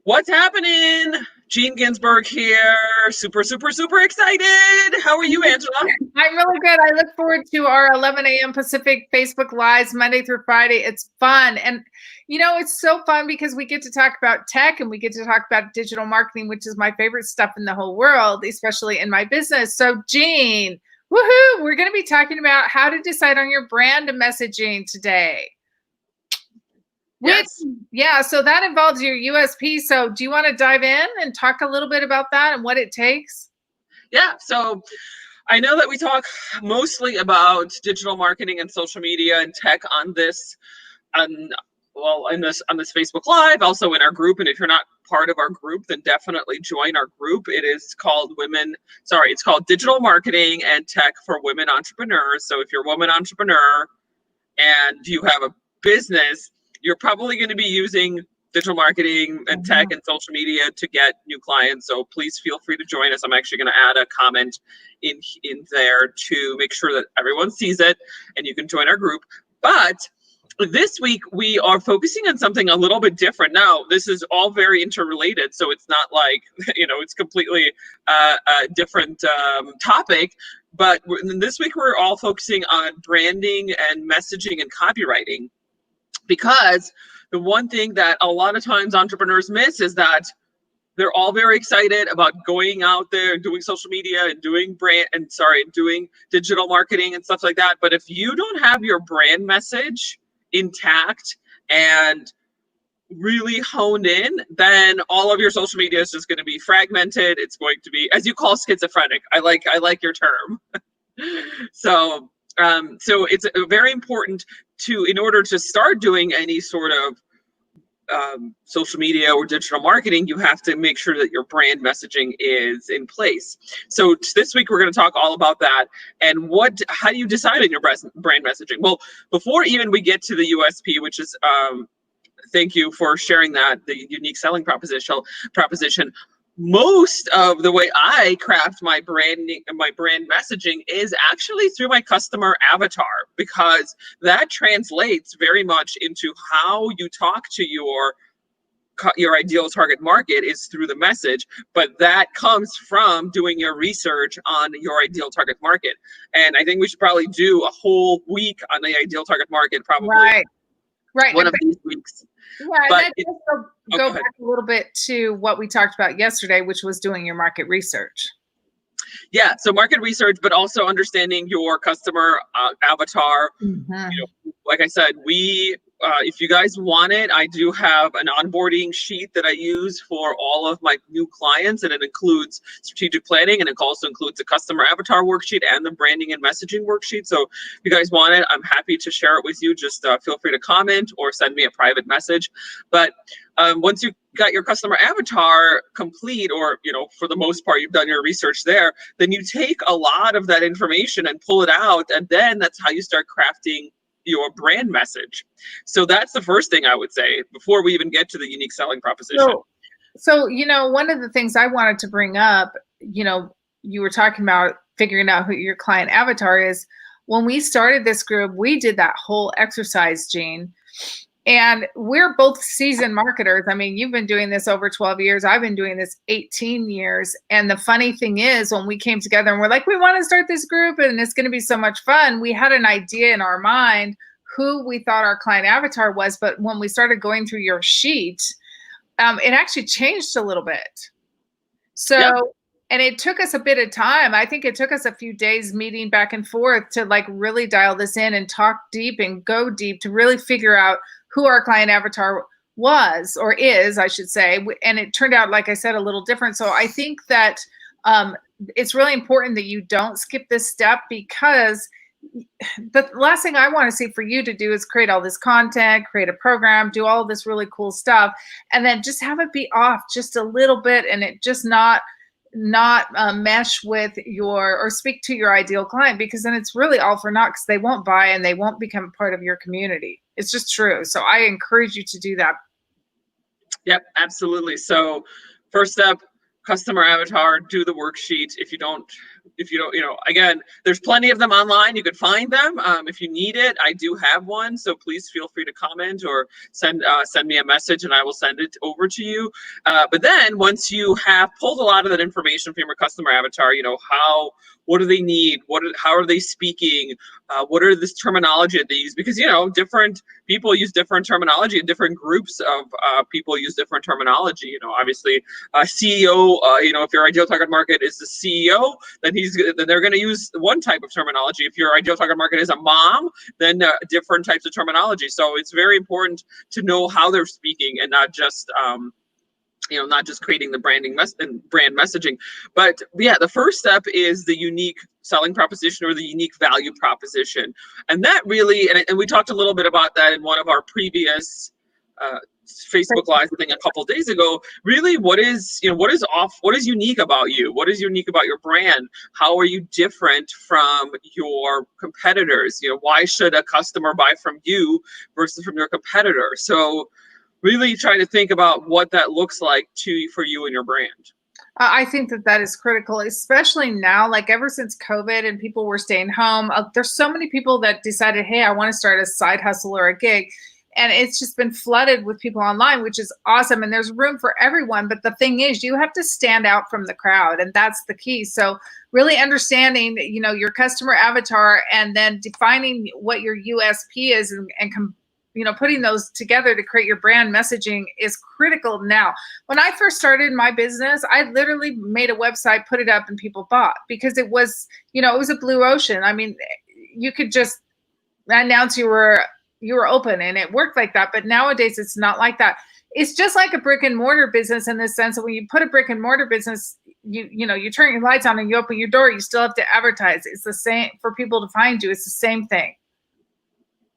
What's happening? Gene Ginsburg here. Super, super, super excited. How are you, Angela? I'm really good. I look forward to our 11 a.m. Pacific Facebook Lives Monday through Friday. It's fun. And, it's so fun because we get to talk about tech and we get to talk about digital marketing, which is my favorite stuff in the whole world, especially in my business. So, Gene, woohoo, we're going to be talking about how to decide on your brand messaging today. Yes. Yeah, so that involves your USP. So do you want to dive in and talk a little bit about that and what it takes? Yeah. So I know that we talk mostly about digital marketing and social media and tech on this, on this Facebook Live, also in our group. And if you're not part of our group, then definitely join our group. It's called Digital Marketing and Tech for Women Entrepreneurs. So if you're a woman entrepreneur and you have a business, you're probably going to be using digital marketing and tech and social media to get new clients. So please feel free to join us. I'm actually going to add a comment in there to make sure that everyone sees it and you can join our group. But this week we are focusing on something a little bit different. Now, this is all very interrelated, so it's not like, it's completely a different topic. But this week we're all focusing on branding and messaging and copywriting, because the one thing that a lot of times entrepreneurs miss is that they're all very excited about going out there and doing social media and doing doing digital marketing and stuff like that. But if you don't have your brand message intact and really honed in, then all of your social media is just going to be fragmented. It's going to be, as you call, schizophrenic. I like your term. So it's very important in order to start doing any sort of social media or digital marketing, you have to make sure that your brand messaging is in place. So this week we're going to talk all about that and how do you decide on your brand messaging? Well, before even we get to the USP, which is thank you for sharing that, the unique selling proposition. Most of the way I craft my brand messaging is actually through my customer avatar, because that translates very much into how you talk to your ideal target market is through the message, but that comes from doing your research on your ideal target market. And I think we should probably do a whole week on the ideal target market, probably right. One of these weeks. Yeah, that does go back a little bit to what we talked about yesterday, which was doing your market research. Yeah, so market research, but also understanding your customer avatar. Like I said, if you guys want it, I do have an onboarding sheet that I use for all of my new clients, and it includes strategic planning, and it also includes the customer avatar worksheet and the branding and messaging worksheet. So if you guys want it, I'm happy to share it with you. Just feel free to comment or send me a private message. But once you got your customer avatar complete, or for the most part you've done your research there, then you take a lot of that information and pull it out, and then that's how you start crafting your brand message. So that's the first thing I would say before we even get to the unique selling proposition. So one of the things I wanted to bring up, you were talking about figuring out who your client avatar is. When we started this group, we did that whole exercise, Gene. And we're both seasoned marketers. I mean, you've been doing this over 12 years. I've been doing this 18 years. And the funny thing is, when we came together and we're like, we want to start this group and it's going to be so much fun, we had an idea in our mind who we thought our client avatar was. But when we started going through your sheet, it actually changed a little bit. So, and it took us a bit of time. I think it took us a few days meeting back and forth to really dial this in and talk deep and go deep to really figure out who our client avatar was, or is, I should say. And it turned out, like I said, a little different. So I think that it's really important that you don't skip this step, because the last thing I want to see for you to do is create all this content, create a program, do all this really cool stuff, and then just have it be off just a little bit and it just not mesh with or speak to your ideal client, because then it's really all for naught, because they won't buy and they won't become part of your community. It's just true. So I encourage you to do that. Yep, absolutely. So first up, customer avatar, do the worksheet. If you don't if you don't, again, there's plenty of them online. You could find them. If you need it, I do have one. So please feel free to comment or send me a message and I will send it over to you. But then once you have pulled a lot of that information from your customer avatar, what do they need? How are they speaking? What are this terminology that they use? Because, different people use different terminology and different groups of people use different terminology. Obviously, CEO, if your ideal target market is the CEO, then they're going to use one type of terminology. If your ideal target market is a mom, then different types of terminology. So it's very important to know how they're speaking and not just creating the brand messaging. But yeah, the first step is the unique selling proposition or the unique value proposition. And that really, and we talked a little bit about that in one of our previous Facebook Lives, I think a couple of days ago. Really, what is unique about you? What is unique about your brand? How are you different from your competitors? Why should a customer buy from you versus from your competitor? So really try to think about what that looks like for you and your brand. I think that is critical, especially now, like ever since COVID and people were staying home. There's so many people that decided, hey, I want to start a side hustle or a gig. And it's just been flooded with people online, which is awesome. And there's room for everyone. But the thing is, you have to stand out from the crowd. And that's the key. So really understanding, your customer avatar and then defining what your USP is and putting those together to create your brand messaging is critical now. When I first started my business, I literally made a website, put it up, and people bought because it was, it was a blue ocean. I mean, you could just announce you were open and it worked like that. But nowadays it's not like that. It's just like a brick and mortar business in the sense that when you put a brick and mortar business, you turn your lights on and you open your door, you still have to advertise. It's the same for people to find you. It's the same thing.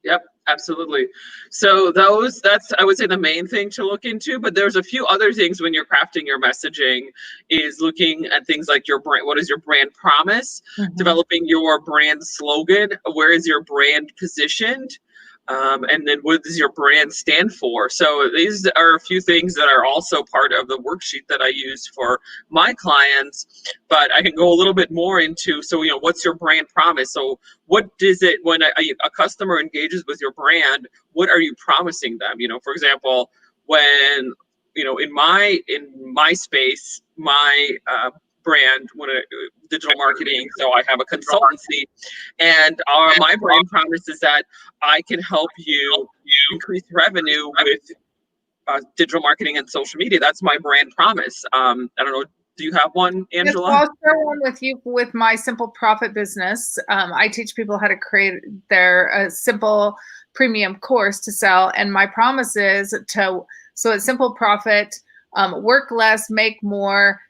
Yep, absolutely. So that's, I would say, the main thing to look into, but there's a few other things when you're crafting your messaging is looking at things like your brand. What is your brand promise? Mm-hmm. Developing your brand slogan. Where is your brand positioned? And then what does your brand stand for? So these are a few things that are also part of the worksheet that I use for my clients, but I can go a little bit more into, so, what's your brand promise? So what is it when a customer engages with your brand, what are you promising them? For example, when, in my space, my brand, digital marketing. So I have a consultancy, and my brand promise is that I can help you increase revenue with digital marketing and social media. That's my brand promise. I don't know. Do you have one, Angela? Yes, I'll share one with you with my Simple Profit business. I teach people how to create their simple premium course to sell, and my promise is so at Simple Profit, work less, make more.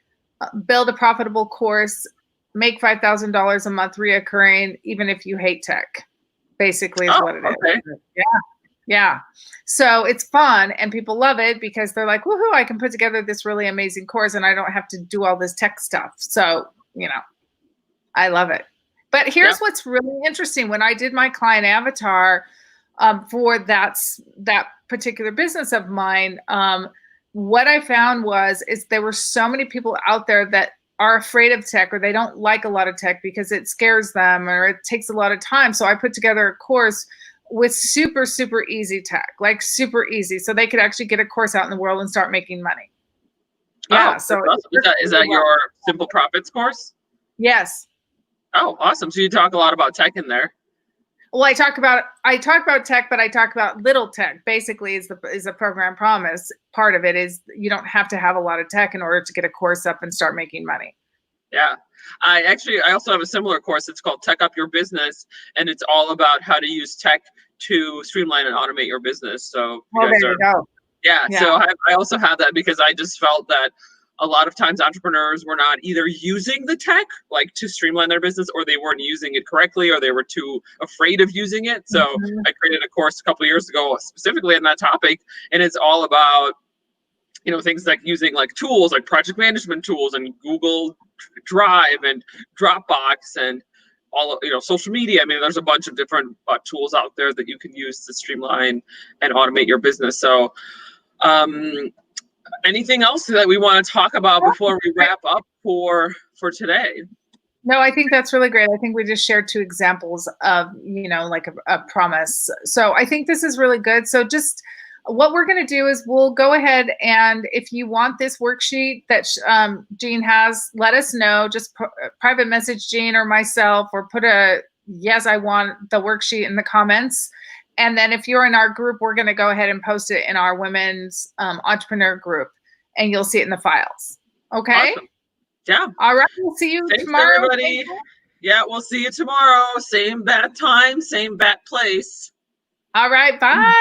Build a profitable course, make $5,000 a month reoccurring, even if you hate tech, basically is what it is. Yeah. So it's fun and people love it because they're like, woohoo, I can put together this really amazing course and I don't have to do all this tech stuff. So, I love it. But here's what's really interesting. When I did my client avatar for that particular business of mine, what I found is there were so many people out there that are afraid of tech or they don't like a lot of tech because it scares them or it takes a lot of time. So I put together a course with super, super easy tech, like super easy. So they could actually get a course out in the world and start making money. Yeah. So awesome. Is that your Simple Profits course? Yes. Oh, awesome. So you talk a lot about tech in there. Well, I talk about tech, but I talk about little tech. Basically, is the program promise. Part of it is you don't have to have a lot of tech in order to get a course up and start making money. Yeah, I also have a similar course. It's called Tech Up Your Business, and it's all about how to use tech to streamline and automate your business. So there you go. Yeah. So I also have that because I just felt that a lot of times entrepreneurs were not either using the tech like to streamline their business, or they weren't using it correctly, or they were too afraid of using it. So I created a course a couple of years ago specifically on that topic, and it's all about things like using like tools like project management tools and Google Drive and Dropbox and all social media. I mean, there's a bunch of different tools out there that you can use to streamline and automate your business. So anything else that we want to talk about before we wrap up for today? No, I think that's really great. I think we just shared two examples of, you know, like a promise. So I think this is really good. So just what we're going to do is we'll go ahead, and if you want this worksheet that Jean has, let us know. Just private message Jean or myself, or put a yes, I want the worksheet in the comments. And then if you're in our group, we're going to go ahead and post it in our women's entrepreneur group, and you'll see it in the files. Okay. Awesome. Yeah. All right. We'll see you Thanks, tomorrow. everybody. Yeah, we'll see you tomorrow. Same bat time, same bat place. All right. Bye.